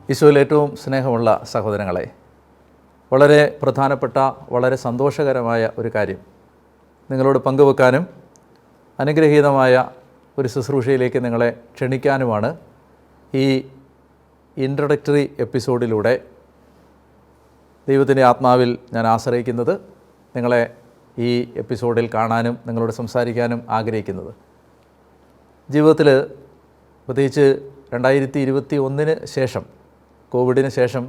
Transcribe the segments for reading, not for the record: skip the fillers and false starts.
ഈശോയിൽ ഏറ്റവും സ്നേഹമുള്ള സഹോദരങ്ങളെ, വളരെ പ്രധാനപ്പെട്ട വളരെ സന്തോഷകരമായ ഒരു കാര്യം നിങ്ങളോട് പങ്കുവെക്കാനും അനുഗ്രഹീതമായ ഒരു ശുശ്രൂഷയിലേക്ക് നിങ്ങളെ ക്ഷണിക്കാനുമാണ് ഈ ഇൻട്രൊഡക്ടറി എപ്പിസോഡിലൂടെ ദൈവത്തിൻ്റെ ആത്മാവിൽ ഞാൻ ആശ്രയിക്കുന്നത്. നിങ്ങളെ ഈ എപ്പിസോഡിൽ കാണാനും നിങ്ങളോട് സംസാരിക്കാനും ആഗ്രഹിക്കുന്നത്. ജീവിതത്തിൽ പ്രത്യേകിച്ച് 2021 ശേഷം, കോവിഡിന് ശേഷം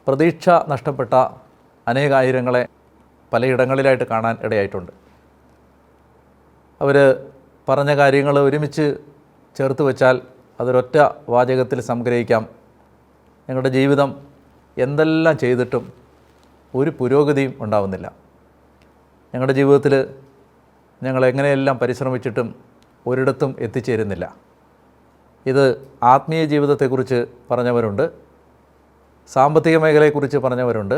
പ്രതീക്ഷ നഷ്ടപ്പെട്ട അനേകായിരങ്ങളെ പലയിടങ്ങളിലായിട്ട് കാണാൻ ഇടയായിട്ടുണ്ട്. അവർ പറഞ്ഞ കാര്യങ്ങൾ ഒരുമിച്ച് ചേർത്ത് വെച്ചാൽ അതൊരൊറ്റ വാചകത്തിൽ സംഗ്രഹിക്കാം: ഞങ്ങളുടെ ജീവിതം എന്തെല്ലാം ചെയ്തിട്ടും ഒരു പുരോഗതിയും ഉണ്ടാവുന്നില്ല. ഞങ്ങളുടെ ജീവിതത്തിൽ ഞങ്ങൾ എങ്ങനെയെല്ലാം പരിശ്രമിച്ചിട്ടും ഒരിടത്തും എത്തിച്ചേരുന്നില്ല. ഇത് ആത്മീയ ജീവിതത്തെക്കുറിച്ച് പറഞ്ഞവരുണ്ട്, സാമ്പത്തിക മേഖലയെക്കുറിച്ച് പറഞ്ഞവരുണ്ട്,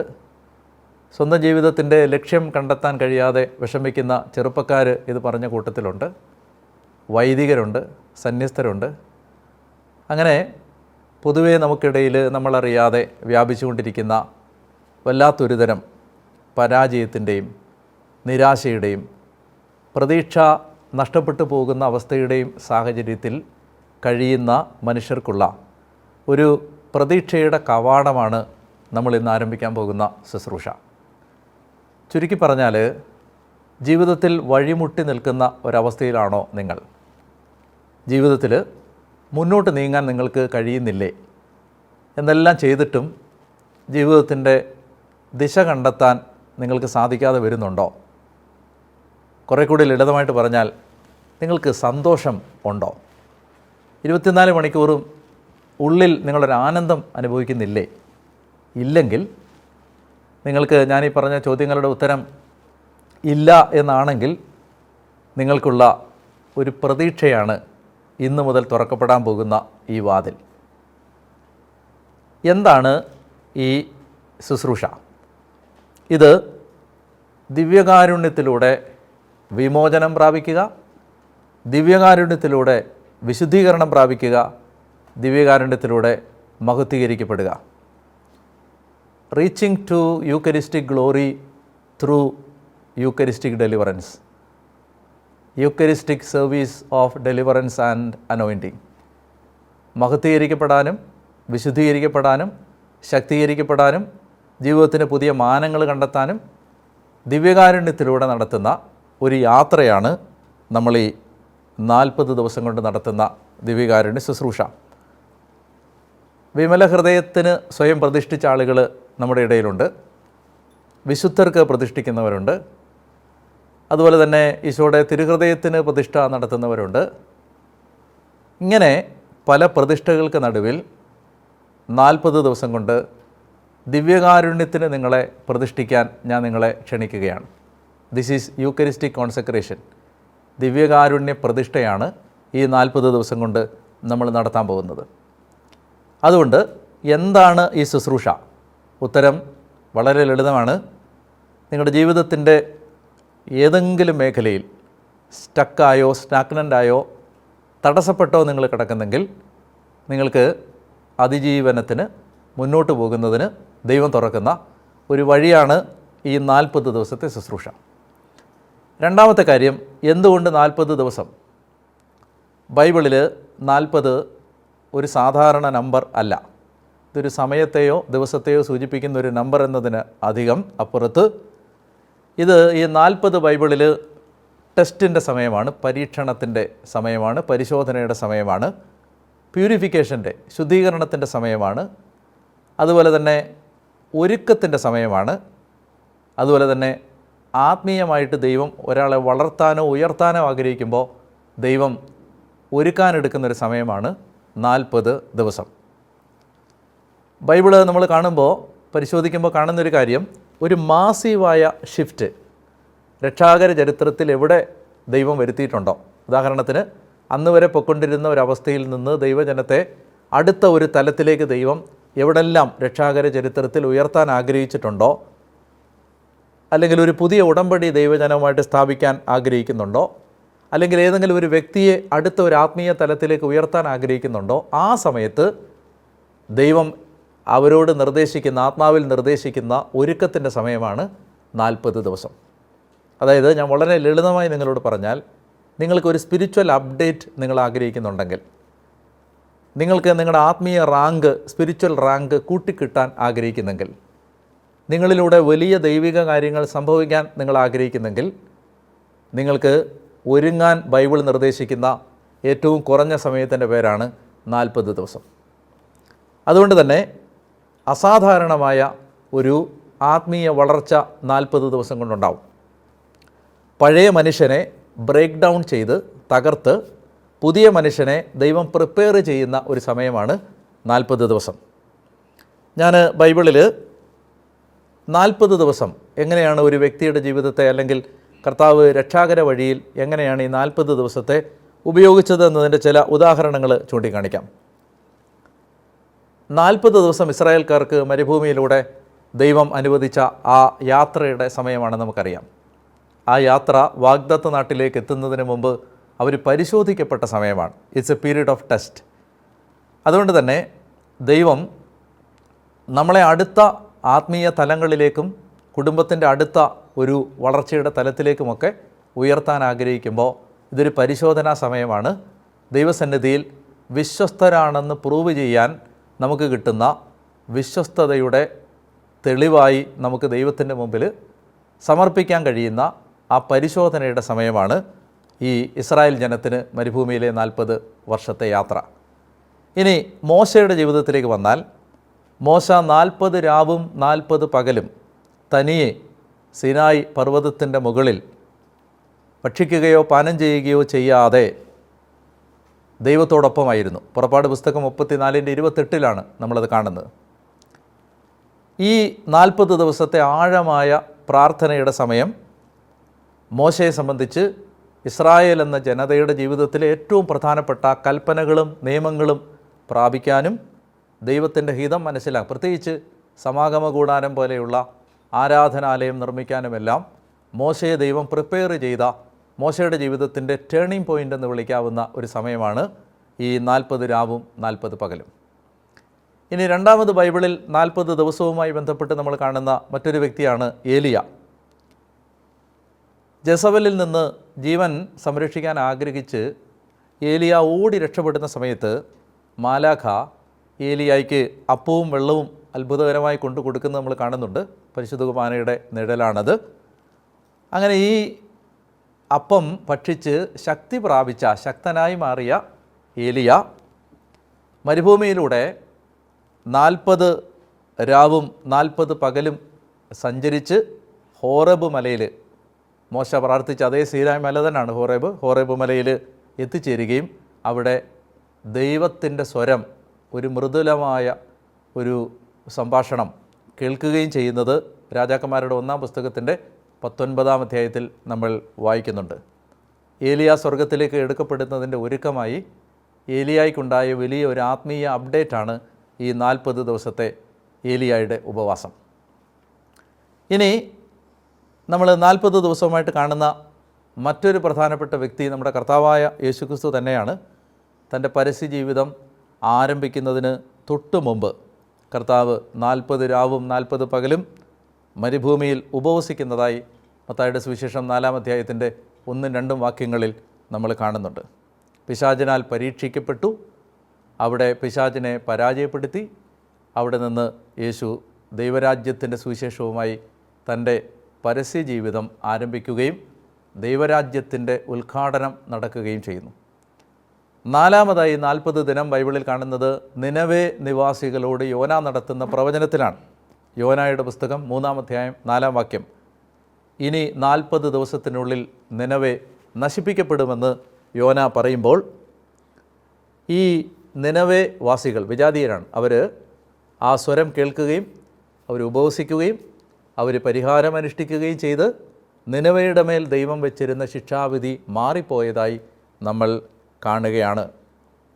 സ്വന്തം ജീവിതത്തിൻ്റെ ലക്ഷ്യം കണ്ടെത്താൻ കഴിയാതെ വിഷമിക്കുന്ന ചെറുപ്പക്കാർ ഇത് പറഞ്ഞ കൂട്ടത്തിലുണ്ട്, വൈദികരുണ്ട്, സന്യസ്തരുണ്ട്. അങ്ങനെ പൊതുവേ നമുക്കിടയിൽ നമ്മളറിയാതെ വ്യാപിച്ചുകൊണ്ടിരിക്കുന്ന വല്ലാത്തൊരു തരം പരാജയത്തിൻ്റെയും നിരാശയുടെയും പ്രതീക്ഷ നഷ്ടപ്പെട്ടു പോകുന്ന അവസ്ഥയുടെയും സാഹചര്യത്തിൽ കഴിയുന്ന മനുഷ്യർക്കുള്ള ഒരു പ്രതീക്ഷയുടെ കവാടമാണ് നമ്മൾ ഇന്ന് ആരംഭിക്കാൻ പോകുന്ന ശുശ്രൂഷ. ചുരുക്കി പറഞ്ഞാൽ, ജീവിതത്തിൽ വഴിമുട്ടി നിൽക്കുന്ന ഒരവസ്ഥയിലാണോ നിങ്ങൾ? ജീവിതത്തിൽ മുന്നോട്ട് നീങ്ങാൻ നിങ്ങൾക്ക് കഴിയുന്നില്ലേ? എന്നെല്ലാം ചെയ്തിട്ടും ജീവിതത്തിൻ്റെ ദിശ കണ്ടെത്താൻ നിങ്ങൾക്ക് സാധിക്കാതെ വരുന്നുണ്ടോ? കുറേ കൂടി ലളിതമായിട്ട് പറഞ്ഞാൽ, നിങ്ങൾക്ക് സന്തോഷം ഉണ്ടോ? 24 മണിക്കൂറും ഉള്ളിൽ നിങ്ങളൊരു ആനന്ദം അനുഭവിക്കുന്നില്ലേ? ഇല്ലെങ്കിൽ നിങ്ങൾക്ക് ഞാനീ പറഞ്ഞ ചോദ്യങ്ങളുടെ ഉത്തരം ഇല്ല എന്നാണെങ്കിൽ, നിങ്ങൾക്കുള്ള ഒരു പ്രതീക്ഷയാണ് ഇന്നു മുതൽ തുറക്കപ്പെടാൻ പോകുന്ന ഈ വാതിൽ. എന്താണ് ഈ ശുശ്രൂഷ? ഇത് ദിവ്യകാരുണ്യത്തിലൂടെ വിമോചനം പ്രാപിക്കുക, ദിവ്യകാരുണ്യത്തിലൂടെ വിശുദ്ധീകരണം പ്രാപിക്കുക, ദിവ്യകാരുണ്യത്തിലൂടെ മഹത്വീകരിക്കപ്പെടുക. Reaching to eucharistic glory through eucharistic deliverance, eucharistic service of deliverance and anointing. മഹത്വീകരിക്കപ്പെടാനും വിശുദ്ധീകരിക്കപ്പെടാനും ശക്തീകരിക്കപ്പെടാനും ജീവിതത്തിന് പുതിയ മാനങ്ങൾ കണ്ടെത്താനും ദിവ്യകാരുണ്യത്തിലൂടെ നടത്തുന്ന ഒരു യാത്രയാണ് നമ്മൾ ഈ 40 ദിവസം കൊണ്ട് നടത്തുന്ന ദിവ്യകാരുണ്യ ശുശ്രൂഷ. വിമല ഹൃദയത്തിന് സ്വയം പ്രതിഷ്ഠിച്ച ആളുകൾ നമ്മുടെ ഇടയിലുണ്ട്, വിശുദ്ധർക്ക് പ്രതിഷ്ഠിക്കുന്നവരുണ്ട്, അതുപോലെ തന്നെ ഈശോയുടെ തിരുഹൃദയത്തിന് പ്രതിഷ്ഠ നടത്തുന്നവരുണ്ട്. ഇങ്ങനെ പല പ്രതിഷ്ഠകൾക്ക് നടുവിൽ 40 ദിവസം കൊണ്ട് ദിവ്യകാരുണ്യത്തിന് നിങ്ങളെ പ്രതിഷ്ഠിക്കാൻ ഞാൻ നിങ്ങളെ ക്ഷണിക്കുകയാണ്. This is Eucharistic consecration. ദിവ്യകാരുണ്യ പ്രതിഷ്ഠയാണ് ഈ 40 ദിവസം കൊണ്ട് നമ്മൾ നടത്താൻ പോകുന്നത്. അതുകൊണ്ട് എന്താണ് ഈ ശുശ്രൂഷ? ഉത്തരം വളരെ ലളിതമാണ്. നിങ്ങളുടെ ജീവിതത്തിൻ്റെ ഏതെങ്കിലും മേഖലയിൽ സ്റ്റക്കായോ സ്റ്റാഗ്നൻ്റായോ തടസ്സപ്പെട്ടോ നിങ്ങൾ കിടക്കുന്നെങ്കിൽ, നിങ്ങൾക്ക് അതിജീവനത്തിന് മുന്നോട്ട് പോകുന്നതിന് ദൈവം തുറക്കുന്ന ഒരു വഴിയാണ് ഈ 40 ദിവസത്തെ ശുശ്രൂഷ. രണ്ടാമത്തെ കാര്യം, എന്തുകൊണ്ട് 40 ദിവസം? ബൈബിളിൽ 40 ഒരു സാധാരണ നമ്പർ അല്ല. ഇതൊരു സമയത്തെയോ ദിവസത്തെയോ സൂചിപ്പിക്കുന്ന ഒരു നമ്പർ എന്നതിന് അധികം അപ്പുറത്ത് ഇത് ഈ 40 ബൈബിളിൽ ടെസ്റ്റിൻ്റെ സമയമാണ്, പരീക്ഷണത്തിൻ്റെ സമയമാണ്, പരിശോധനയുടെ സമയമാണ്, പ്യൂരിഫിക്കേഷൻ്റെ ശുദ്ധീകരണത്തിൻ്റെ സമയമാണ്, അതുപോലെ തന്നെ ഒരുക്കത്തിൻ്റെ സമയമാണ്, അതുപോലെ തന്നെ ആത്മീയമായിട്ട് ദൈവം ഒരാളെ വളർത്താനോ ഉയർത്താനോ ആഗ്രഹിക്കുമ്പോൾ ദൈവം ഒരുക്കാനെടുക്കുന്നൊരു സമയമാണ് 40 ദിവസം. ബൈബിള് നമ്മൾ കാണുമ്പോൾ, പരിശോധിക്കുമ്പോൾ കാണുന്നൊരു കാര്യം, ഒരു മാസീവായ ഷിഫ്റ്റ് രക്ഷാകര ചരിത്രത്തിൽ എവിടെ ദൈവം വരുത്തിയിട്ടുണ്ടോ, ഉദാഹരണത്തിന് അന്ന് വരെ പൊക്കൊണ്ടിരുന്ന ഒരവസ്ഥയിൽ നിന്ന് ദൈവജനത്തെ അടുത്ത ഒരു തലത്തിലേക്ക് ദൈവം എവിടെല്ലാം രക്ഷാകര ചരിത്രത്തിൽ ഉയർത്താൻ ആഗ്രഹിച്ചിട്ടുണ്ടോ, അല്ലെങ്കിൽ ഒരു പുതിയ ഉടമ്പടി ദൈവജനവുമായിട്ട് സ്ഥാപിക്കാൻ ആഗ്രഹിക്കുന്നുണ്ടോ, അല്ലെങ്കിൽ ഏതെങ്കിലും ഒരു വ്യക്തിയെ അടുത്ത ഒരു ആത്മീയ തലത്തിലേക്ക് ഉയർത്താൻ ആഗ്രഹിക്കുന്നുണ്ടോ, ആ സമയത്ത് ദൈവം അവരോട് നിർദ്ദേശിക്കുന്ന, ആത്മാവിൽ നിർദ്ദേശിക്കുന്ന ഒരുക്കത്തിൻ്റെ സമയമാണ് 40 ദിവസം. അതായത് ഞാൻ വളരെ ലളിതമായി നിങ്ങളോട് പറഞ്ഞാൽ, നിങ്ങൾക്കൊരു സ്പിരിച്വൽ അപ്ഡേറ്റ് നിങ്ങൾ ആഗ്രഹിക്കുന്നുണ്ടെങ്കിൽ, നിങ്ങൾക്ക് നിങ്ങളുടെ ആത്മീയ റാങ്ക്, സ്പിരിച്വൽ റാങ്ക് കൂട്ടിക്കിട്ടാൻ ആഗ്രഹിക്കുന്നെങ്കിൽ, നിങ്ങളിലൂടെ വലിയ ദൈവിക കാര്യങ്ങൾ സംഭവിക്കാൻ നിങ്ങൾ ആഗ്രഹിക്കുന്നെങ്കിൽ, നിങ്ങൾക്ക് ഒരുങ്ങാൻ ബൈബിൾ നിർദ്ദേശിക്കുന്ന ഏറ്റവും കുറഞ്ഞ സമയത്തിൻ്റെ പേരാണ് 40 ദിവസം. അതുകൊണ്ട് തന്നെ അസാധാരണമായ ഒരു ആത്മീയ വളർച്ച 40 ദിവസം കൊണ്ടുണ്ടാവും. പഴയ മനുഷ്യനെ ബ്രേക്ക് ഡൗൺ ചെയ്ത് തകർത്ത് പുതിയ മനുഷ്യനെ ദൈവം പ്രിപ്പയർ ചെയ്യുന്ന ഒരു സമയമാണ് 40 ദിവസം. ഞാൻ ബൈബിളിൽ 40 ദിവസം എങ്ങനെയാണ് ഒരു വ്യക്തിയുടെ ജീവിതത്തെ, അല്ലെങ്കിൽ കർത്താവ് രക്ഷാകര വഴിയിൽ എങ്ങനെയാണ് ഈ 40 ദിവസത്തെ ഉപയോഗിച്ചത് എന്നതിൻ്റെ ചില ഉദാഹരണങ്ങൾ ചൂണ്ടിക്കാണിക്കാം. 40 ദിവസം ഇസ്രായേൽക്കാർക്ക് മരുഭൂമിയിലൂടെ ദൈവം അനുവദിച്ച ആ യാത്രയുടെ സമയമാണ് നമുക്കറിയാം. ആ യാത്ര വാഗ്ദത്ത നാട്ടിലേക്ക് എത്തുന്നതിന് മുമ്പ് അവർ പരിശോധിക്കപ്പെട്ട സമയമാണ്. It's A period of test. അതുകൊണ്ട് തന്നെ ദൈവം നമ്മളെ അടുത്ത ആത്മീയ തലങ്ങളിലേക്കും കുടുംബത്തിൻ്റെ അടുത്ത ഒരു വളർച്ചയുടെ തലത്തിലേക്കുമൊക്കെ ഉയർത്താൻ ആഗ്രഹിക്കുമ്പോൾ ഇതൊരു പരിശോധനാ സമയമാണ്. ദൈവസന്നിധിയിൽ വിശ്വസ്തരാണെന്ന് പ്രൂവ് ചെയ്യാൻ നമുക്ക് കിട്ടുന്ന വിശ്വസ്തതയുടെ തെളിവായി നമുക്ക് ദൈവത്തിൻ്റെ മുമ്പിൽ സമർപ്പിക്കാൻ കഴിയുന്ന ആ പരിശോധനയുടെ സമയമാണ് ഈ ഇസ്രായേൽ ജനത്തിന് മരുഭൂമിയിലെ 40 വർഷത്തെ യാത്ര. ഇനി മോശയുടെ ജീവിതത്തിലേക്ക് വന്നാൽ, മോശ 40 രാവും 40 പകലും തനിയെ സിനായി പർവ്വതത്തിൻ്റെ മുകളിൽ ഭക്ഷിക്കുകയോ പാനം ചെയ്യുകയോ ചെയ്യാതെ ദൈവത്തോടൊപ്പമായിരുന്നു. പുറപ്പാട് പുസ്തകം 34:28 നമ്മളത് കാണുന്നത്. ഈ 40 ദിവസത്തെ ആഴമായ പ്രാർത്ഥനയുടെ സമയം മോശയെ സംബന്ധിച്ച് ഇസ്രായേൽ എന്ന ജനതയുടെ ജീവിതത്തിലെ ഏറ്റവും പ്രധാനപ്പെട്ട കൽപ്പനകളും നിയമങ്ങളും പ്രാപിക്കാനും ദൈവത്തിൻ്റെ ഹിതം മനസ്സിലാക്കും, പ്രത്യേകിച്ച് സമാഗമ കൂടാരം പോലെയുള്ള ആരാധനാലയം നിർമ്മിക്കാനുമെല്ലാം മോശയെ ദൈവം പ്രിപ്പയർ ചെയ്ത, മോശയുടെ ജീവിതത്തിൻ്റെ ടേണിംഗ് പോയിൻ്റ് എന്ന് വിളിക്കാവുന്ന ഒരു സമയമാണ് ഈ 40 രാവും 40 പകലും. ഇനി രണ്ടാമത് ബൈബിളിൽ 40 ദിവസവുമായി ബന്ധപ്പെട്ട് നമ്മൾ കാണുന്ന മറ്റൊരു വ്യക്തിയാണ് ഏലിയ. ജെസബലിൽ നിന്ന് ജീവൻ സംരക്ഷിക്കാൻ ആഗ്രഹിച്ച് ഏലിയ ഓടി രക്ഷപ്പെടുന്ന സമയത്ത് മാലാഖ ഏലിയായ്ക്ക് അപ്പവും വെള്ളവും അത്ഭുതകരമായി കൊണ്ടു കൊടുക്കുന്നത് നമ്മൾ കാണുന്നുണ്ട്. പരിശുദ്ധ കുർബാനയുടെ നിഴലാണത്. അങ്ങനെ ഈ അപ്പം ഭക്ഷിച്ച് ശക്തി പ്രാപിച്ച, ശക്തനായി മാറിയ ഏലിയ മരുഭൂമിയിലൂടെ 40 രാവും 40 പകലും സഞ്ചരിച്ച് ഹോറേബ് മലയിൽ, മോശ പ്രാർത്ഥിച്ച അതേ സീനായ് മല തന്നെയാണ് ഹോറേബ് മലയിൽ എത്തിച്ചേരുകയും അവിടെ ദൈവത്തിൻ്റെ സ്വരം, ഒരു മൃദുലമായ ഒരു സംഭാഷണം കേൾക്കുകയും ചെയ്യുന്നത് രാജാക്കന്മാരുടെ 1-ാം പുസ്തകത്തിൻ്റെ 19-ാം അധ്യായത്തിൽ നമ്മൾ വായിക്കുന്നുണ്ട്. ഏലിയ സ്വർഗത്തിലേക്ക് എടുക്കപ്പെടുന്നതിൻ്റെ ഒരുക്കമായി ഏലിയായ്ക്കുണ്ടായ വലിയ ഒരു ആത്മീയ അപ്ഡേറ്റാണ് ഈ 40 ദിവസത്തെ ഏലിയായുടെ ഉപവാസം. ഇനി നമ്മൾ 40 ദിവസവുമായിട്ട് കാണുന്ന മറ്റൊരു പ്രധാനപ്പെട്ട വ്യക്തി നമ്മുടെ കർത്താവായ യേശുക്രിസ്തു തന്നെയാണ്. തൻ്റെ പരസ്യ ജീവിതം ആരംഭിക്കുന്നതിന് തൊട്ടു മുമ്പ് കർത്താവ് 40 രാവും 40 പകലും മരുഭൂമിയിൽ ഉപവസിക്കുന്നതായി മത്തായിയുടെ സുവിശേഷം 4-ാം അധ്യായത്തിൻ്റെ 1-2 വാക്യങ്ങളിൽ നമ്മൾ കാണുന്നുണ്ട്. പിശാചിനാൽ പരീക്ഷിക്കപ്പെട്ടു, അവിടെ പിശാചിനെ പരാജയപ്പെടുത്തി അവിടെ നിന്ന് യേശു ദൈവരാജ്യത്തിൻ്റെ സുവിശേഷവുമായി തൻ്റെ പരസ്യ ജീവിതം ആരംഭിക്കുകയും ദൈവരാജ്യത്തിൻ്റെ ഉദ്ഘാടനം നടക്കുകയും ചെയ്യുന്നു. 4-മതായി 40 ദിനം ബൈബിളിൽ കാണുന്നത് നിനവേ നിവാസികളോട് യോന നടത്തുന്ന പ്രവചനത്തിലാണ്. യോനായുടെ പുസ്തകം 3-ാം അധ്യായം 4-ാം വാക്യം. ഇനി 40 ദിവസത്തിനുള്ളിൽ നിനവേ നശിപ്പിക്കപ്പെടുമെന്ന് യോന പറയുമ്പോൾ, ഈ നിനവേ വാസികൾ വിജാതീയരാണ്. അവർ ആ സ്വരം കേൾക്കുകയും അവർ ഉപവസിക്കുകയും അവർ പരിഹാരം അനുഷ്ഠിക്കുകയും ചെയ്ത് നിനവയുടെ മേൽ ദൈവം വെച്ചിരുന്ന ശിക്ഷാവിധി മാറിപ്പോയതായി നമ്മൾ കാണുകയാണ്.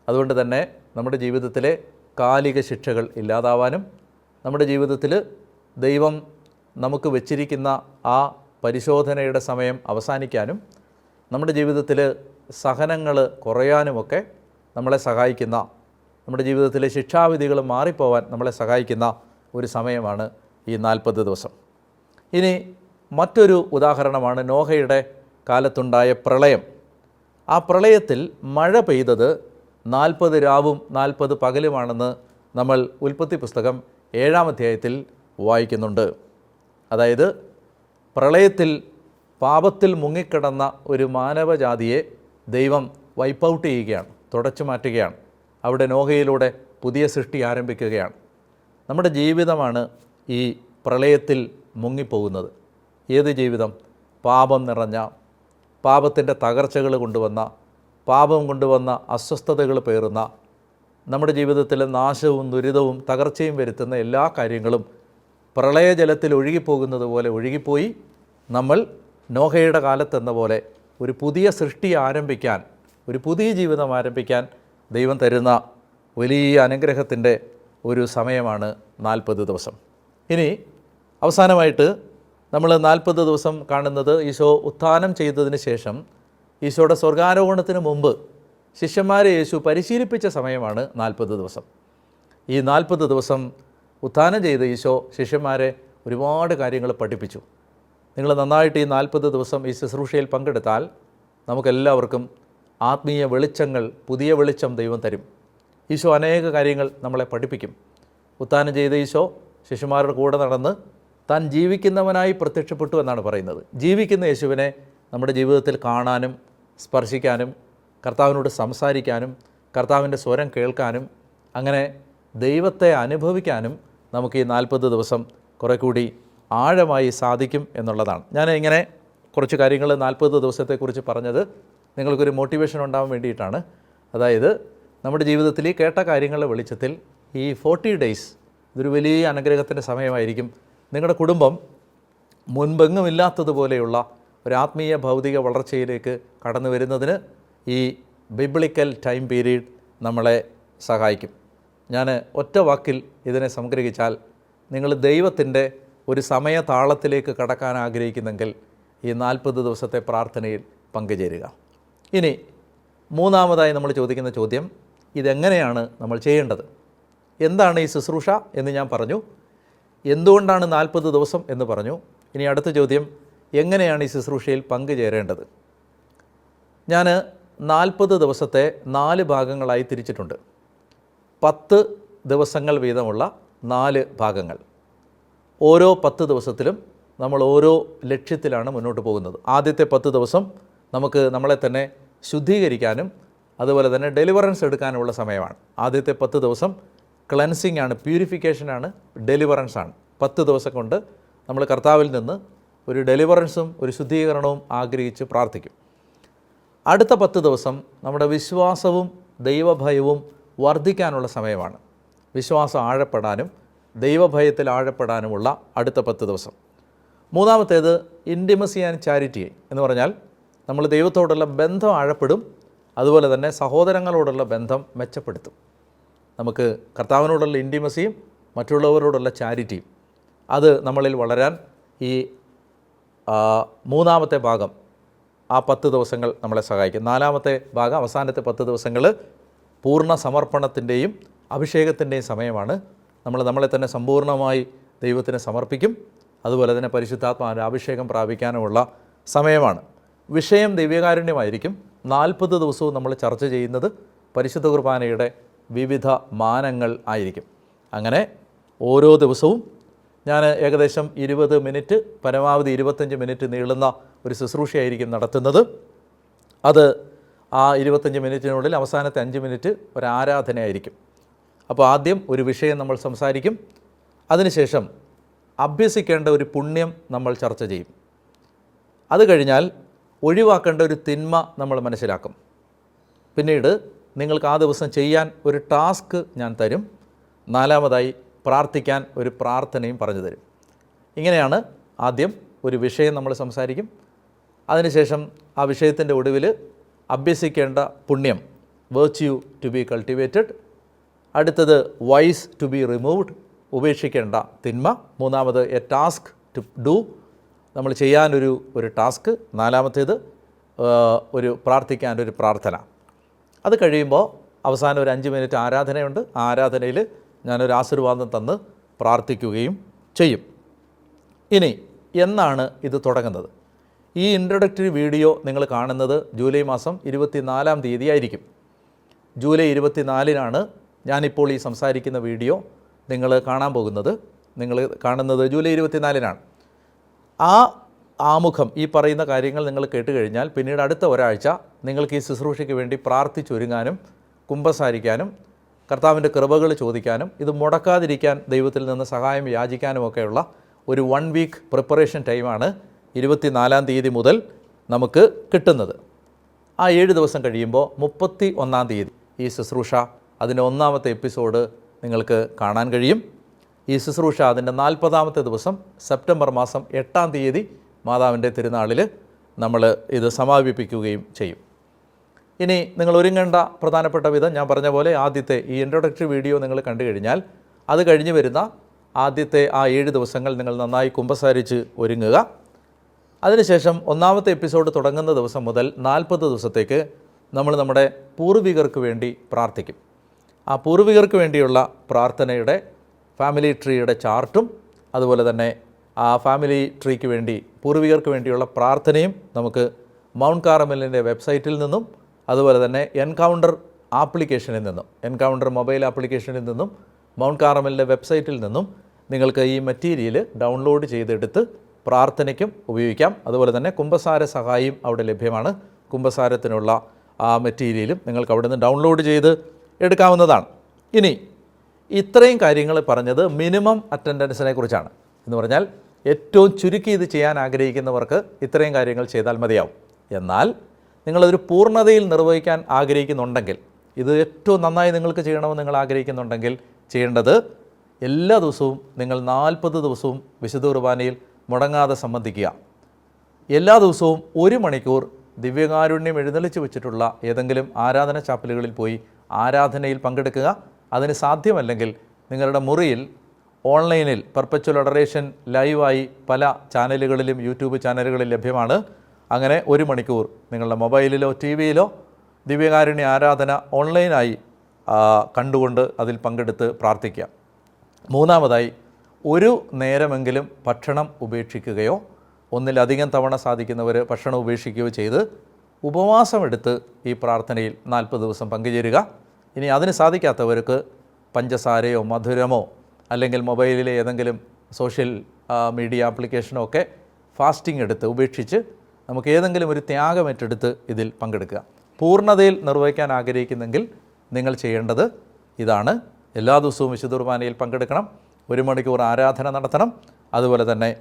അതുകൊണ്ട് തന്നെ നമ്മുടെ ജീവിതത്തിലെ കാലിക ശിക്ഷകൾ ഇല്ലാതാവാനും നമ്മുടെ ജീവിതത്തിൽ ദൈവം നമുക്ക് വെച്ചിരിക്കുന്ന ആ പരിശോധനയുടെ സമയം അവസാനിക്കാനും നമ്മുടെ ജീവിതത്തിൽ സഹനങ്ങൾ കുറയാനുമൊക്കെ നമ്മളെ സഹായിക്കുന്ന, നമ്മുടെ ജീവിതത്തിലെ ശിക്ഷാവിധികൾ മാറിപ്പോവാൻ നമ്മളെ സഹായിക്കുന്ന ഒരു സമയമാണ് ഈ 40 ദിവസം. ഇനി മറ്റൊരു ഉദാഹരണമാണ് നോഹയുടെ കാലത്തുണ്ടായ പ്രളയം. ആ പ്രളയത്തിൽ മഴ പെയ്തത് 40 രാവും 40 പകലുമാണെന്ന് നമ്മൾ ഉൽപ്പത്തി പുസ്തകം 7-ാം അധ്യായത്തിൽ വായിക്കുന്നുണ്ട്. അതായത് പ്രളയത്തിൽ പാപത്തിൽ മുങ്ങിക്കിടന്ന ഒരു മാനവജാതിയെ ദൈവം വൈപ്പ് ഔട്ട് ചെയ്യുകയാണ്, തുടച്ചു മാറ്റുകയാണ്. അവിടെ നോഹയിലൂടെ പുതിയ സൃഷ്ടി ആരംഭിക്കുകയാണ്. നമ്മുടെ ജീവിതമാണ് ഈ പ്രളയത്തിൽ മുങ്ങിപ്പോകുന്നത്. ഏത് ജീവിതം? പാപം നിറഞ്ഞ, പാപത്തിൻ്റെ തകർച്ചകൾ കൊണ്ടുവന്ന, പാപം കൊണ്ടുവന്ന അസ്വസ്ഥതകൾ പേറുന്ന, നമ്മുടെ ജീവിതത്തിലെ നാശവും ദുരിതവും തകർച്ചയും വരുത്തുന്ന എല്ലാ കാര്യങ്ങളും പ്രളയജലത്തിൽ ഒഴുകിപ്പോകുന്നത് പോലെ ഒഴുകിപ്പോയി നമ്മൾ നോഹയുടെ കാലത്തെന്ന പോലെ ഒരു പുതിയ സൃഷ്ടി ആരംഭിക്കാൻ, ഒരു പുതിയ ജീവിതം ആരംഭിക്കാൻ ദൈവം തരുന്ന വലിയ അനുഗ്രഹത്തിൻ്റെ ഒരു സമയമാണ് 40 ദിവസം. ഇനി അവസാനമായിട്ട് നമ്മൾ 40 ദിവസം കാണുന്നത് ഈശോ ഉത്ഥാനം ചെയ്തതിന് ശേഷം ഈശോയുടെ സ്വർഗാരോഹണത്തിന് മുമ്പ് ശിഷ്യന്മാരെ യേശു പരിശീലിപ്പിച്ച സമയമാണ് 40 ദിവസം. ഈ 40 ദിവസം ഉത്ഥാനം ചെയ്ത ഈശോ ശിഷ്യന്മാരെ ഒരുപാട് കാര്യങ്ങൾ പഠിപ്പിച്ചു. നിങ്ങൾ നന്നായിട്ട് ഈ 40 ദിവസം ഈ ശുശ്രൂഷയിൽ പങ്കെടുത്താൽ നമുക്കെല്ലാവർക്കും ആത്മീയ വെളിച്ചങ്ങൾ, പുതിയ വെളിച്ചം ദൈവം തരും. ഈശോ അനേക കാര്യങ്ങൾ നമ്മളെ പഠിപ്പിക്കും. ഉത്ഥാനം ചെയ്ത ഈശോ ശിഷ്യന്മാരുടെ കൂടെ നടന്ന് താൻ ജീവിക്കുന്നവനായി പ്രത്യക്ഷപ്പെട്ടു എന്നാണ് പറയുന്നത്. ജീവിക്കുന്ന യേശുവിനെ നമ്മുടെ ജീവിതത്തിൽ കാണാനും സ്പർശിക്കാനും കർത്താവിനോട് സംസാരിക്കാനും കർത്താവിൻ്റെ സ്വരം കേൾക്കാനും അങ്ങനെ ദൈവത്തെ അനുഭവിക്കാനും നമുക്ക് ഈ 40 ദിവസം കുറേ കൂടി ആഴമായി സാധിക്കും എന്നുള്ളതാണ്. ഞാൻ ഇങ്ങനെ കുറച്ച് കാര്യങ്ങൾ 40 ദിവസത്തെക്കുറിച്ച് പറഞ്ഞത് നിങ്ങൾക്കൊരു മോട്ടിവേഷൻ ഉണ്ടാവാൻ വേണ്ടിയിട്ടാണ്. അതായത് നമ്മുടെ ജീവിതത്തിൽ ഈ കേട്ട കാര്യങ്ങളുടെ വെളിച്ചത്തിൽ ഈ 40 ഡേയ്സ് ഇതൊരു വലിയ അനുഗ്രഹത്തിൻ്റെ സമയമായിരിക്കും. നിങ്ങളുടെ കുടുംബം മുൻപെങ്ങുമില്ലാത്തതുപോലെയുള്ള ഒരു ആത്മീയ ഭൗതിക വളർച്ചയിലേക്ക് കടന്നു വരുന്നതിന് ഈ ബിബ്ലിക്കൽ ടൈം പീരീഡ് നമ്മളെ സഹായിക്കും. ഞാൻ ഒറ്റ വാക്കിൽ ഇതിനെ സംഗ്രഹിച്ചാൽ, നിങ്ങൾ ദൈവത്തിൻ്റെ ഒരു സമയതാളത്തിലേക്ക് കടക്കാൻ ആഗ്രഹിക്കുന്നെങ്കിൽ ഈ 40 ദിവസത്തെ പ്രാർത്ഥനയിൽ പങ്കുചേരുക. ഇനി മൂന്നാമതായി നമ്മൾ ചോദിക്കുന്ന ചോദ്യം, ഇതെങ്ങനെയാണ് നമ്മൾ ചെയ്യേണ്ടത്? എന്താണ് ഈ ശുശ്രൂഷ എന്ന് ഞാൻ പറഞ്ഞു. എന്തുകൊണ്ടാണ് 40 ദിവസം എന്ന് പറഞ്ഞു. ഇനി അടുത്ത ചോദ്യം, എങ്ങനെയാണ് ഈ ശുശ്രൂഷയിൽ പങ്കുചേരേണ്ടത്? ഞാൻ 40 ദിവസത്തെ 4 ഭാഗങ്ങളായി തിരിച്ചിട്ടുണ്ട്. 10 ദിവസങ്ങൾ വീതമുള്ള 4 ഭാഗങ്ങൾ. ഓരോ 10 ദിവസത്തിലും നമ്മൾ ഓരോ ലക്ഷ്യത്തിലാണ് മുന്നോട്ട് പോകുന്നത്. ആദ്യത്തെ 10 ദിവസം നമുക്ക് നമ്മളെ തന്നെ ശുദ്ധീകരിക്കാനും അതുപോലെ തന്നെ ഡെലിവറൻസ് എടുക്കാനുമുള്ള സമയമാണ്. ആദ്യത്തെ 10 ദിവസം ക്ലെൻസിങ് ആണ്, പ്യൂരിഫിക്കേഷനാണ്, ഡെലിവറൻസ് ആണ്. 10 ദിവസം കൊണ്ട് നമ്മൾ കർത്താവിൽ നിന്ന് ഒരു ഡെലിവറൻസും ഒരു ശുദ്ധീകരണവും ആഗ്രഹിച്ച് പ്രാർത്ഥിക്കും. അടുത്ത 10 ദിവസം നമ്മുടെ വിശ്വാസവും ദൈവഭയവും വർദ്ധിക്കാനുള്ള സമയമാണ്. വിശ്വാസം ആഴപ്പെടാനും ദൈവഭയത്തിൽ ആഴപ്പെടാനുമുള്ള അടുത്ത 10 ദിവസം. മൂന്നാമത്തേത് ഇൻറ്റിമസി ആൻഡ് ചാരിറ്റി എന്ന് പറഞ്ഞാൽ നമ്മൾ ദൈവത്തോടുള്ള ബന്ധം ആഴപ്പെടും, അതുപോലെ തന്നെ സഹോദരങ്ങളോടുള്ള ബന്ധം മെച്ചപ്പെടുത്തും. നമുക്ക് കർത്താവിനോടുള്ള ഇൻറ്റിമസിയും മറ്റുള്ളവരോടുള്ള ചാരിറ്റിയും അത് നമ്മളിൽ വളരാൻ ഈ മൂന്നാമത്തെ ഭാഗം, ആ 10 ദിവസങ്ങൾ നമ്മളെ സഹായിക്കും. നാലാമത്തെ ഭാഗം, അവസാനത്തെ 10 ദിവസങ്ങൾ പൂർണ്ണ സമർപ്പണത്തിൻ്റെയും അഭിഷേകത്തിൻ്റെയും സമയമാണ്. നമ്മൾ നമ്മളെ തന്നെ സമ്പൂർണ്ണമായി ദൈവത്തിന് സമർപ്പിക്കും, അതുപോലെ തന്നെ പരിശുദ്ധാത്മാവിൻ്റെ അഭിഷേകം പ്രാപിക്കാനുമുള്ള സമയമാണ്. വിഷയം ദിവ്യകാരുണ്യമായിരിക്കും. 40 ദിവസവും നമ്മൾ ചർച്ച ചെയ്യുന്നത് പരിശുദ്ധ കുർബാനയുടെ വിവിധ മാനങ്ങൾ ആയിരിക്കും. അങ്ങനെ ഓരോ ദിവസവും ഞാൻ ഏകദേശം 20 മിനിറ്റ്, പരമാവധി 25 മിനിറ്റ് നീളുന്ന ഒരു ശുശ്രൂഷയായിരിക്കും നടത്തുന്നത്. അത് ആ 25 മിനിറ്റിനുള്ളിൽ അവസാനത്തെ 5 മിനിറ്റ് ഒരു ആരാധനയായിരിക്കും. അപ്പോൾ ആദ്യം ഒരു വിഷയം നമ്മൾ സംസാരിക്കും, അതിനുശേഷം അഭ്യസിക്കേണ്ട ഒരു പുണ്യം നമ്മൾ ചർച്ച ചെയ്യും. അത് കഴിഞ്ഞാൽ ഒഴിവാക്കേണ്ട ഒരു തിന്മ നമ്മൾ മനസ്സിലാക്കും. പിന്നീട് നിങ്ങൾക്ക് ആ ദിവസം ചെയ്യാൻ ഒരു ടാസ്ക് ഞാൻ തരും. നാലാമതായി പ്രാർത്ഥിക്കാൻ ഒരു പ്രാർത്ഥനയും പറഞ്ഞു തരും. ഇങ്ങനെയാണ് ആദ്യം ഒരു വിഷയം നമ്മൾ സംസാരിക്കും. അതിനുശേഷം ആ വിഷയത്തിൻ്റെ ഒടുവിൽ അഭ്യസിക്കേണ്ട പുണ്യം, വെർച്യു ടു ബി കൾട്ടിവേറ്റഡ്. അടുത്തത് വൈസ് ടു ബി റിമൂവ്ഡ്, ഉപേക്ഷിക്കേണ്ട തിന്മ. മൂന്നാമത് എ ടാസ്ക് ടു ഡു, നമ്മൾ ചെയ്യാനൊരു ടാസ്ക്. നാലാമത്തേത് ഒരു പ്രാർത്ഥിക്കാനൊരു പ്രാർത്ഥന. അത് കഴിയുമ്പോൾ അവസാനം ഒരു 5 മിനിറ്റ് ആരാധനയുണ്ട്. ആ ആരാധനയിൽ ഞാനൊരു ആശീർവാദം തന്ന് പ്രാർത്ഥിക്കുകയും ചെയ്യും. ഇനി എന്നാണ് ഇത് തുടങ്ങുന്നത്? ഈ ഇൻട്രൊഡക്ടറി വീഡിയോ നിങ്ങൾ കാണുന്നത് ജൂലൈ മാസം 24-ാം തീയതി ആയിരിക്കും. ജൂലൈ 24-നാണ് ഞാനിപ്പോൾ ഈ സംസാരിക്കുന്ന വീഡിയോ നിങ്ങൾ കാണാൻ പോകുന്നത്. നിങ്ങൾ കാണുന്നത് ജൂലൈ 24-നാണ്. ആ ആമുഖം, ഈ പറയുന്ന കാര്യങ്ങൾ നിങ്ങൾ കേട്ട് കഴിഞ്ഞാൽ പിന്നീട് അടുത്ത ഒരാഴ്ച നിങ്ങൾക്ക് ഈ ശുശ്രൂഷയ്ക്ക് വേണ്ടി പ്രാർത്ഥിച്ചൊരുങ്ങാനും കുമ്പസാരിക്കാനും കർത്താവിൻ്റെ കൃപകൾ ചോദിക്കാനും ഇത് മുടക്കാതിരിക്കാൻ ദൈവത്തിൽ നിന്ന് സഹായം യാചിക്കാനുമൊക്കെയുള്ള ഒരു 1 വീക്ക് പ്രിപ്പറേഷൻ ടൈമാണ് 24-ാം തീയതി മുതൽ നമുക്ക് കിട്ടുന്നത്. ആ 7 ദിവസം കഴിയുമ്പോൾ 31-ാം തീയതി ഈ ശുശ്രൂഷ അതിൻ്റെ 1-ാമത്തെ എപ്പിസോഡ് നിങ്ങൾക്ക് കാണാൻ കഴിയും. ഈ ശുശ്രൂഷ അതിൻ്റെ 40-ാമത്തെ ദിവസം സെപ്റ്റംബർ മാസം 8-ാം തീയതി മാതാവിൻ്റെ തിരുനാളിൽ നമ്മൾ ഇത് സമാപിപ്പിക്കുകയും ചെയ്യും. ഇനി നിങ്ങൾ ഒരുങ്ങേണ്ട പ്രധാനപ്പെട്ട വിധം ഞാൻ പറഞ്ഞ പോലെ ആദ്യത്തെ ഈ ഇൻട്രൊഡക്ടറി വീഡിയോ നിങ്ങൾ കണ്ടു കഴിഞ്ഞാൽ അത് കഴിഞ്ഞ് വരുന്ന ആദ്യത്തെ ആ 7 ദിവസങ്ങൾ നിങ്ങൾ നന്നായി കുമ്പസാരിച്ച് ഒരുങ്ങുക. അതിനുശേഷം 1-ാമത്തെ എപ്പിസോഡ് തുടങ്ങുന്ന ദിവസം മുതൽ 40 ദിവസത്തേക്ക് നമ്മൾ നമ്മുടെ പൂർവികർക്ക് വേണ്ടി പ്രാർത്ഥിക്കും. ആ പൂർവികർക്ക് വേണ്ടിയുള്ള പ്രാർത്ഥനയുടെ ഫാമിലി ട്രീയുടെ ചാർട്ടും അതുപോലെ തന്നെ ആ ഫാമിലി ട്രീക്ക് വേണ്ടി പൂർവികർക്ക് വേണ്ടിയുള്ള പ്രാർത്ഥനയും നമുക്ക് മൗണ്ട് കാർമലിൻ്റെ വെബ്സൈറ്റിൽ നിന്നും അതുപോലെ തന്നെ എൻകൗണ്ടർ ആപ്ലിക്കേഷനിൽ നിന്നും, എൻകൗണ്ടർ മൊബൈൽ ആപ്ലിക്കേഷനിൽ നിന്നും മൗണ്ട് കാർമലിൻ്റെ വെബ്സൈറ്റിൽ നിന്നും നിങ്ങൾക്ക് ഈ മെറ്റീരിയൽ ഡൗൺലോഡ് ചെയ്തെടുത്ത് പ്രാർത്ഥനയ്ക്കും ഉപയോഗിക്കാം. അതുപോലെ തന്നെ കുമ്പസാര സഹായം അവിടെ ലഭ്യമാണ്. കുമ്പസാരത്തിനുള്ള ആ മെറ്റീരിയലും നിങ്ങൾക്ക് അവിടെ നിന്ന് ഡൗൺലോഡ് ചെയ്ത് എടുക്കാവുന്നതാണ്. ഇനി ഇത്രയും കാര്യങ്ങൾ പറഞ്ഞത് മിനിമം അറ്റൻഡൻസിനെ കുറിച്ചാണ്. എന്ന് പറഞ്ഞാൽ ഏറ്റവും ചുരുക്കി ഇത് ചെയ്യാൻ ആഗ്രഹിക്കുന്നവർക്ക് ഇത്രയും കാര്യങ്ങൾ ചെയ്താൽ മതിയാവും. എന്നാൽ നിങ്ങളൊരു പൂർണ്ണതയിൽ നിർവഹിക്കാൻ ആഗ്രഹിക്കുന്നുണ്ടെങ്കിൽ, ഇത് ഏറ്റവും നന്നായി നിങ്ങൾക്ക് ചെയ്യണമെന്ന് നിങ്ങൾ ആഗ്രഹിക്കുന്നുണ്ടെങ്കിൽ ചെയ്യേണ്ടത് എല്ലാ ദിവസവും നിങ്ങൾ 40 ദിവസവും വിശുദ്ധ കുർബാനയിൽ മുടങ്ങാതെ സംബന്ധിക്കുക. എല്ലാ ദിവസവും 1 മണിക്കൂർ ദിവ്യകാരുണ്യം എഴുന്നള്ളിച്ച് വെച്ചിട്ടുള്ള ഏതെങ്കിലും ആരാധന ചാപ്പലുകളിൽ പോയി ആരാധനയിൽ പങ്കെടുക്കുക. അതിന് സാധ്യമല്ലെങ്കിൽ നിങ്ങളുടെ മുറിയിൽ ഓൺലൈനിൽ പെർപ്പച്വൽ അഡറേഷൻ ലൈവായി പല ചാനലുകളിലും യൂട്യൂബ് ചാനലുകളിൽ ലഭ്യമാണ്. അങ്ങനെ 1 മണിക്കൂർ നിങ്ങളുടെ മൊബൈലിലോ ടി വിയിലോ ദിവ്യകാരുണ്യ ആരാധന ഓൺലൈനായി കണ്ടുകൊണ്ട് അതിൽ പങ്കെടുത്ത് പ്രാർത്ഥിക്കുക. 3-മതായി 1 നേരമെങ്കിലും ഭക്ഷണം ഉപേക്ഷിക്കുകയോ ഒന്നിലധികം തവണ സാധിക്കുന്നവർ ഭക്ഷണം ഉപേക്ഷിക്കുകയോ ചെയ്ത് ഉപവാസമെടുത്ത് ഈ പ്രാർത്ഥനയിൽ 40 ദിവസം പങ്കുചേരുക. ഇനി അതിന് സാധിക്കാത്തവർക്ക് പഞ്ചസാരയോ മധുരമോ അല്ലെങ്കിൽ മൊബൈലിലെ ഏതെങ്കിലും സോഷ്യൽ മീഡിയ ആപ്ലിക്കേഷനോ ഒക്കെ ഫാസ്റ്റിംഗ് എടുത്ത് ഉപേക്ഷിച്ച് നമുക്ക് ഏതെങ്കിലും ഒരു ത്യാഗം ഏറ്റെടുത്ത് ഇതിൽ പങ്കെടുക്കുക. പൂർണ്ണതയിൽ നിർവഹിക്കാൻ ആഗ്രഹിക്കുന്നെങ്കിൽ നിങ്ങൾ ചെയ്യേണ്ടത് ഇതാണ്. എല്ലാ ദിവസവും വിശുദ്ധ കുർബാനയിൽ പങ്കെടുക്കണം, 1 മണിക്കൂർ ആരാധന നടത്തണം, അതുപോലെ തന്നെ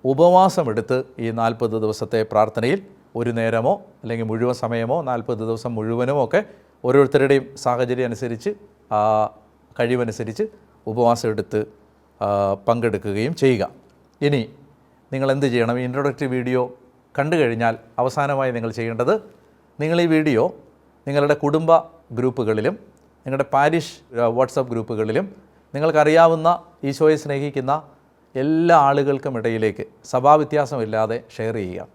ഉപവാസമെടുത്ത് ഈ 40 ദിവസത്തെ പ്രാർത്ഥനയിൽ 1 നേരമോ അല്ലെങ്കിൽ മുഴുവൻ സമയമോ 40 ദിവസം മുഴുവനും ഒക്കെ ഓരോരുത്തരുടെയും സാഹചര്യം അനുസരിച്ച് കഴിവനുസരിച്ച് ഉപവാസം എടുത്ത് പങ്കെടുക്കുകയും ചെയ്യുക. ഇനി നിങ്ങൾ എന്ത് ചെയ്യണം? ഈ ഇൻട്രൊഡക്ടറി വീഡിയോ കണ്ടു കഴിഞ്ഞാൽ അവസാനമായി നിങ്ങൾ ചെയ്യേണ്ടത്, നിങ്ങൾ ഈ വീഡിയോ നിങ്ങളുടെ കുടുംബ ഗ്രൂപ്പുകളിലും നിങ്ങളുടെ പാരിഷ് വാട്സപ്പ് ഗ്രൂപ്പുകളിലും നിങ്ങൾക്കറിയാവുന്ന ഈശോയെ സ്നേഹിക്കുന്ന എല്ലാ ആളുകൾക്കും ഇടയിലേക്ക് സഭാവ്യത്യാസമില്ലാതെ ഷെയർ ചെയ്യുക.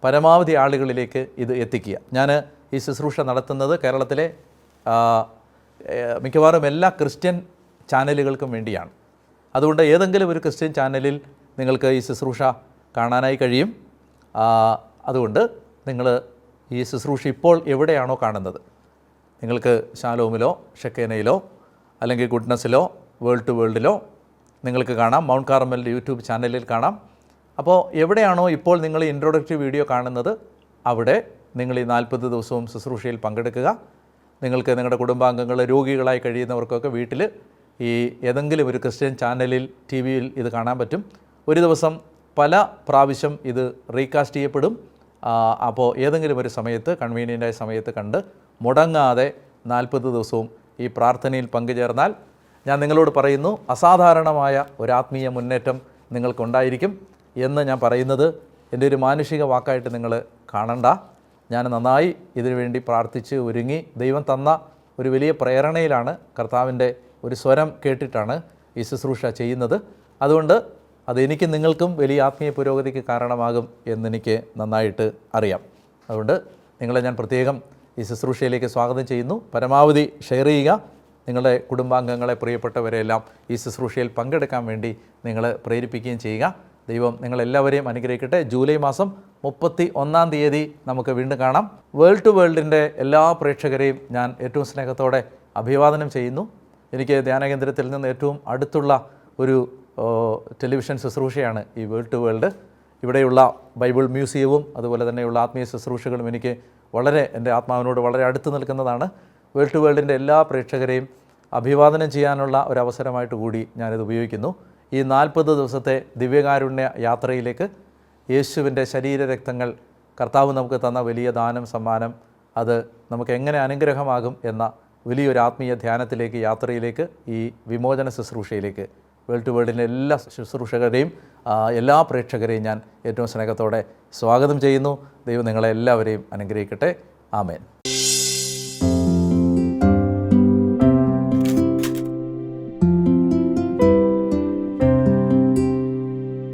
പരമാവധി ആളുകളിലേക്ക് ഇത് എത്തിക്കുക. ഞാൻ ഈ ശുശ്രൂഷ നടത്തുന്നത് കേരളത്തിലെ മിക്കവാറും എല്ലാ ക്രിസ്ത്യൻ ചാനലുകൾക്കും വേണ്ടിയാണ്. അതുകൊണ്ട് ഏതെങ്കിലും ഒരു ക്രിസ്ത്യൻ ചാനലിൽ നിങ്ങൾക്ക് ഈ ശുശ്രൂഷ കാണാനായി കഴിയും. അതുകൊണ്ട് നിങ്ങൾ ഈ ശുശ്രൂഷ ഇപ്പോൾ എവിടെയാണോ കാണുന്നത്, നിങ്ങൾക്ക് ഷാലോമിലോ ഷെക്കേനയിലോ അല്ലെങ്കിൽ ഗുഡ്നസ്സിലോ വേൾഡ് ടു വേൾഡിലോ നിങ്ങൾക്ക് കാണാം. മൗണ്ട് കാർമലിൻ്റെ യൂട്യൂബ് ചാനലിൽ കാണാം. അപ്പോൾ എവിടെയാണോ ഇപ്പോൾ നിങ്ങൾ ഇൻട്രൊഡക്ടറി വീഡിയോ കാണുന്നത് അവിടെ നിങ്ങൾ ഈ 40 ദിവസവും ശുശ്രൂഷയിൽ പങ്കെടുക്കുക. നിങ്ങൾക്ക് നിങ്ങളുടെ കുടുംബാംഗങ്ങൾ രോഗികളായി കഴിയുന്നവർക്കൊക്കെ വീട്ടിൽ ഈ ഏതെങ്കിലും ഒരു ക്രിസ്ത്യൻ ചാനലിൽ ടി വിയിൽ ഇത് കാണാൻ പറ്റും. ഒരു ദിവസം പല പ്രാവശ്യം ഇത് റീകാസ്റ്റ് ചെയ്യപ്പെടും. അപ്പോൾ ഏതെങ്കിലും ഒരു സമയത്ത് കൺവീനിയൻ്റായ സമയത്ത് കണ്ട് മുടങ്ങാതെ 40 ദിവസവും ഈ പ്രാർത്ഥനയിൽ പങ്കുചേർന്നാൽ ഞാൻ നിങ്ങളോട് പറയുന്നു, അസാധാരണമായ ഒരു ആത്മീയ മുന്നേറ്റം നിങ്ങൾക്കുണ്ടായിരിക്കും എന്ന് ഞാൻ പറയുന്നത് എൻ്റെ ഒരു മാനുഷിക വാക്കായിട്ട് നിങ്ങൾ കാണണ്ട. ഞാൻ നന്നായി ഇതിനുവേണ്ടി പ്രാർത്ഥിച്ച് ഒരുങ്ങി ദൈവം തന്ന ഒരു വലിയ പ്രേരണയിലാണ്, കർത്താവിൻ്റെ ഒരു സ്വരം കേട്ടിട്ടാണ് ഈ ശുശ്രൂഷ ചെയ്യുന്നത്. അതുകൊണ്ട് അതെനിക്ക് നിങ്ങൾക്കും വലിയ ആത്മീയ പുരോഗതിക്ക് കാരണമാകും എന്നെനിക്ക് നന്നായിട്ട് അറിയാം. അതുകൊണ്ട് നിങ്ങളെ ഞാൻ പ്രത്യേകം ഈ ശുശ്രൂഷയിലേക്ക് സ്വാഗതം ചെയ്യുന്നു. പരമാവധി ഷെയർ ചെയ്യുക. നിങ്ങളുടെ കുടുംബാംഗങ്ങളെ, പ്രിയപ്പെട്ടവരെല്ലാം ഈ ശുശ്രൂഷയിൽ പങ്കെടുക്കാൻ വേണ്ടി നിങ്ങൾ പ്രേരിപ്പിക്കുകയും ചെയ്യുക. ദൈവം നിങ്ങളെല്ലാവരെയും അനുഗ്രഹിക്കട്ടെ. ജൂലൈ മാസം 31-ാം തീയതി നമുക്ക് വീണ്ടും കാണാം. വേൾഡ് ടു വേൾഡിൻ്റെ എല്ലാ പ്രേക്ഷകരെയും ഞാൻ ഏറ്റവും സ്നേഹത്തോടെ അഭിവാദനം ചെയ്യുന്നു. എനിക്ക് ധ്യാനകേന്ദ്രത്തിൽ നിന്ന് ഏറ്റവും അടുത്തുള്ള ഒരു ടെലിവിഷൻ ശുശ്രൂഷയാണ് ഈ വേൾഡ് ടു വേൾഡ്. ഇവിടെയുള്ള ബൈബിൾ മ്യൂസിയവും അതുപോലെ തന്നെയുള്ള ആത്മീയ ശുശ്രൂഷകളും എനിക്ക് വളരെ എൻ്റെ ആത്മാവിനോട് വളരെ അടുത്ത് നിൽക്കുന്നതാണ്. വേൾഡ് ടു വേൾഡിൻ്റെ എല്ലാ പ്രേക്ഷകരെയും അഭിവാദനം ചെയ്യാനുള്ള ഒരവസരമായിട്ട് കൂടി ഞാനിത് ഉപയോഗിക്കുന്നു. ഈ 40 ദിവസത്തെ ദിവ്യകാരുണ്യ യാത്രയിലേക്ക് യേശുവിൻ്റെ ശരീരരക്തങ്ങൾ, കർത്താവ് നമുക്ക് തന്ന വലിയ ദാനം, സമ്മാനം, അത് നമുക്ക് എങ്ങനെ അനുഗ്രഹമാകും എന്ന വലിയൊരു ആത്മീയ ധ്യാനത്തിലേക്ക്, യാത്രയിലേക്ക്, ഈ വിമോചന ശുശ്രൂഷയിലേക്ക് വേൾഡ് ടു വേൾഡിൻ്റെ എല്ലാ ശുശ്രൂഷകരെയും എല്ലാ പ്രേക്ഷകരെയും ഞാൻ ഏറ്റവും സ്നേഹത്തോടെ സ്വാഗതം ചെയ്യുന്നു. ദൈവം നിങ്ങളെ എല്ലാവരെയും അനുഗ്രഹിക്കട്ടെ. ആമേൻ.